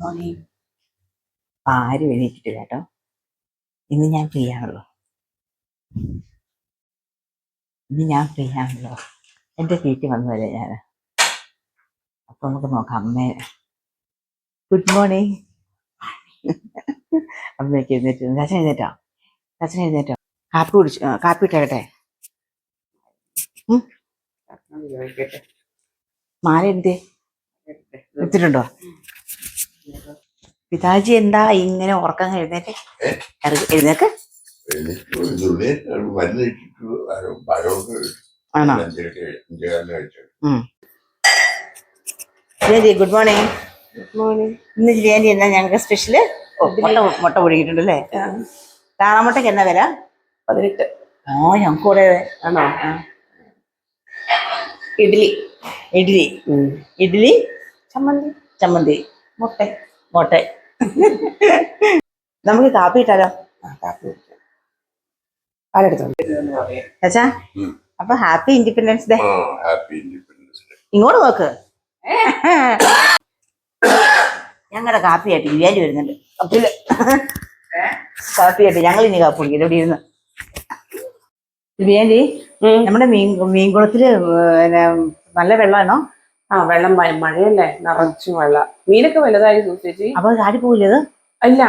Morning. ആരും എണീറ്റിട്ടില്ല കേട്ടോ. ഇന്ന് ഞാൻ ഫ്രീ ആണല്ലോ. എൻ്റെ വീട്ടിൽ വന്നതല്ലേ ഞാൻ. അപ്പൊ നമുക്ക് നോക്കാം. Good morning. അമ്മയൊക്കെ എഴുന്നേറ്റ്. അച്ഛൻ എഴുന്നേറ്റോ? കാപ്പി ഇട്ടേക്കട്ടെ. മാല എടുത്തിട്ടുണ്ടോ? പിതാജി എന്താ ഇങ്ങനെ ഉറക്കം എഴുന്നേറ്റ്? എഴുന്നേക്ക്. ആണോ? Good morning. ഇന്ന് ജിലേബി എന്നാ ഞങ്ങൾക്ക് സ്പെഷ്യല്? മുട്ട പൊടിയിട്ടുണ്ടല്ലേ? താറാമുട്ടയ്ക്ക് എന്നാ വില? 18. ഞങ്ങൾക്ക് കൂടെ ആണോ? ഇഡ്ഡലി ചമ്മന്തി മുട്ട. നമുക്ക് കാപ്പി ഇട്ടാലോ? അച്ഛാ, അപ്പൊ ഹാപ്പി ഇൻഡിപെൻഡൻസ് ഡേ. ഇങ്ങോട്ട് നോക്ക്. ഞങ്ങളുടെ കാപ്പിയായിട്ട് ബിരിയാണി വരുന്നുണ്ട്. കാപ്പിയായിട്ട് ഞങ്ങൾ ഇനി കാപ്പി കുടിക്കില്ല. ഇവിടെ ഇരുന്ന് ബിരിയാണി. നമ്മുടെ മീൻകുളത്തില് നല്ല വെള്ളമാണോ? വെള്ളം മഴയല്ലേ, നിറച്ചും വെള്ളം. മീനൊക്കെ വലുതായി ചേച്ചി. അപ്പൊ ചാടി പോവില്ലത്? അല്ല,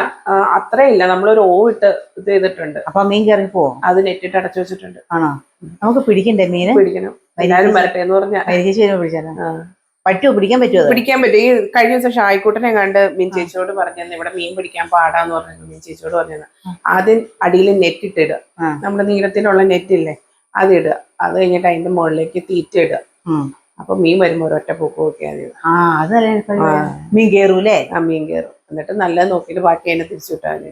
അത്രയില്ല. നമ്മളൊരു ഇത് ചെയ്തിട്ടുണ്ട്. അപ്പൊ മീൻ കയറി പോവോ? അത് നെറ്റിട്ട് അടച്ചു വെച്ചിട്ടുണ്ട്. ആണോ? നമുക്ക് പിടിക്കണ്ടേ മീന്? പിടിക്കണം. എല്ലാരും വരട്ടെ എന്ന് പറഞ്ഞാൽ പറ്റുമോ? പിടിക്കാൻ പറ്റുമോ? പിടിക്കാൻ പറ്റും. ഈ കഴിഞ്ഞ ദിവസം ഷായിക്കൂട്ടനെ കണ്ട് മീൻ ചേച്ചിയോട് പറഞ്ഞത് ഇവിടെ മീൻ പിടിക്കാൻ പാടാന്ന് പറഞ്ഞു. മീൻ ചേച്ചിയോട് പറഞ്ഞത് ആദ്യം അടിയിൽ നെറ്റിട്ടിടുക. നമ്മുടെ നീളത്തിലുള്ള നെറ്റില്ലേ, അതിടുക. അത് കഴിഞ്ഞിട്ട് അതിന്റെ മുകളിലേക്ക് തീറ്റ ഇടുക. അപ്പൊ മീൻ വരുമ്പോ ഒരൊറ്റ പൂക്ക് നോക്കിയാൽ മീൻ കയറൂലേ? മീൻ കയറും. എന്നിട്ട് നല്ലത് നോക്കിയിട്ട് ബാക്കി അതിനെ തിരിച്ചു വിട്ടാൽ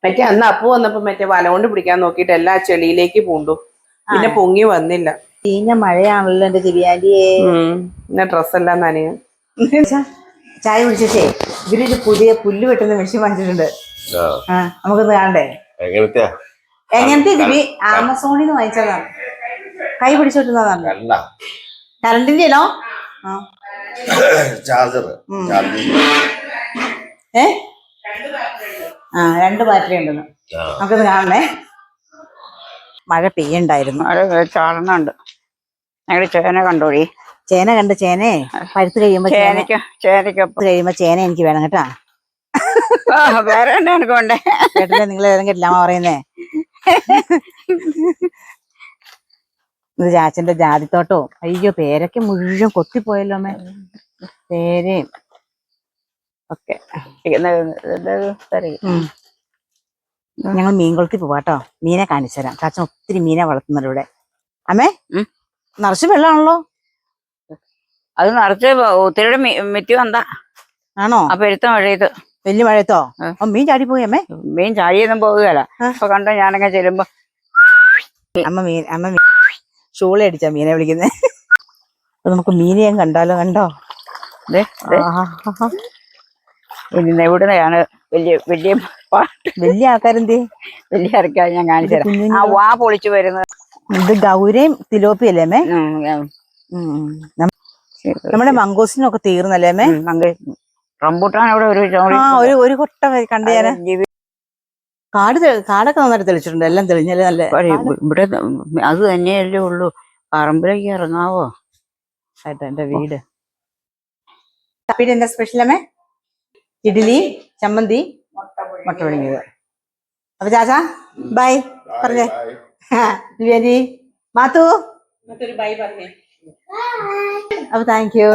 മറ്റേ അന്ന് അപ്പു വന്നപ്പോ മറ്റേ വല കൊണ്ട് പിടിക്കാൻ നോക്കിയിട്ട് എല്ലാ ചെളിയിലേക്ക് പൂണ്ടു. പിന്നെ പൊങ്ങി വന്നില്ല. ചീഞ്ഞ മഴയാണല്ലോ എന്റെ ചിരിയാന്റിയെ. പിന്നെ ഡ്രസ്സെല്ലാം നനയും. ചായ കുടിച്ചേ ഇവരൊരു പുതിയ പുല്ല് വെട്ടുന്ന മെഷീൻ വാങ്ങിച്ചിട്ടുണ്ട്. നമുക്കൊന്ന് കാണണ്ടേ? എങ്ങനത്തെ ഇതില് ആമസോണിൽ നിന്ന് വാങ്ങിച്ചതാണ്. കൈ പിടിച്ചോട്ടുന്നതാണ്. കറണ്ടിന്റെ ആണോ? രണ്ട് ബാറ്ററി ഉണ്ടെന്ന്. നമുക്കൊന്ന് കാണണേ. മഴ പെയ്യണ്ടായിരുന്നു. മഴ ചാടുന്നുണ്ട്. ഞങ്ങള് ചേന കണ്ടോടി. ചേന പഴുത്ത് കഴിയുമ്പോ ചേന എനിക്ക് വേണം കേട്ടാ. വേറെ എനിക്ക് വേണ്ടേ? കേട്ടില്ലേ? നിങ്ങൾ ഏതെങ്കിലും കേട്ടില്ല അമ്മ പറയുന്നേ. ഇത് ചാച്ചന്റെ ജാതിത്തോട്ടോ. അയ്യോ, പേരൊക്കെ മുഴുവൻ കൊത്തിപ്പോയല്ലോ അമ്മേ. പേരയും ഒക്കെ. ഞങ്ങൾ മീൻകുളത്തിൽ പോവാട്ടോ. മീനെ കാണിച്ചു തരാം. ചാച്ചൻ ഒത്തിരി മീനെ വളർത്തുന്നുണ്ട് ഇവിടെ. അമ്മേ, നിറച്ച് വെള്ളമാണല്ലോ. അത് നിറച്ച് ഒത്തിരി മിറ്റി വന്നാ. ആണോ? അപ്പൊ എടുത്ത മഴയത്ത്, വലിയ മഴയത്തോ? മീൻ ചാടിപ്പോയി അമ്മേ. മീൻ ചാടിയൊന്നും പോകുകയല്ല. അപ്പൊ കണ്ടോ ഞാനങ്ങനെ ചെല്ലുമ്പോ അമ്മ ഷൂള അടിച്ചാ മീനെ വിളിക്കുന്നേ. അപ്പൊ നമുക്ക് മീനെയും കണ്ടാലോ? കണ്ടോ? ഇവിടുന്നാണ് വലിയ ആൾക്കാരെന്തേ? വലിയ ആൾക്കാർ ഞാൻ കാണിച്ചു തരാം. ആ വാ പൊളിച്ചു വരുന്നത്. ഇത് ഗൗരയും തിലോപ്പിയല്ലേ അമ്മേ? നമ്മുടെ മംഗോസിനൊക്കെ തീർന്നല്ലേ അമ്മേ? റംബൂട്ടാൻ അവിടെ ഒരു കൊട്ട കണ്ടു ഞാൻ. കാടൊക്കെ നന്നായിട്ട് തെളിച്ചിട്ടുണ്ട്. എല്ലാം തെളിഞ്ഞല്ലേ? നല്ല ഇവിടെ അത് തന്നെയല്ലേ ഉള്ളൂ. പറമ്പിലേക്ക് ഇറങ്ങാവോ? എന്റെ വീട്. കാപ്പിയുടെ എന്താ സ്പെഷ്യൽ അമ്മേ? ഇഡ്ഡലി, ചമ്മന്തി, മുട്ട പുഴുങ്ങിയത്. അപ്പൊ ചാച്ചാ ബൈ പറഞ്ഞേ. മാത്തു, ബൈ പറഞ്ഞേ. അപ്പൊ താങ്ക് യു.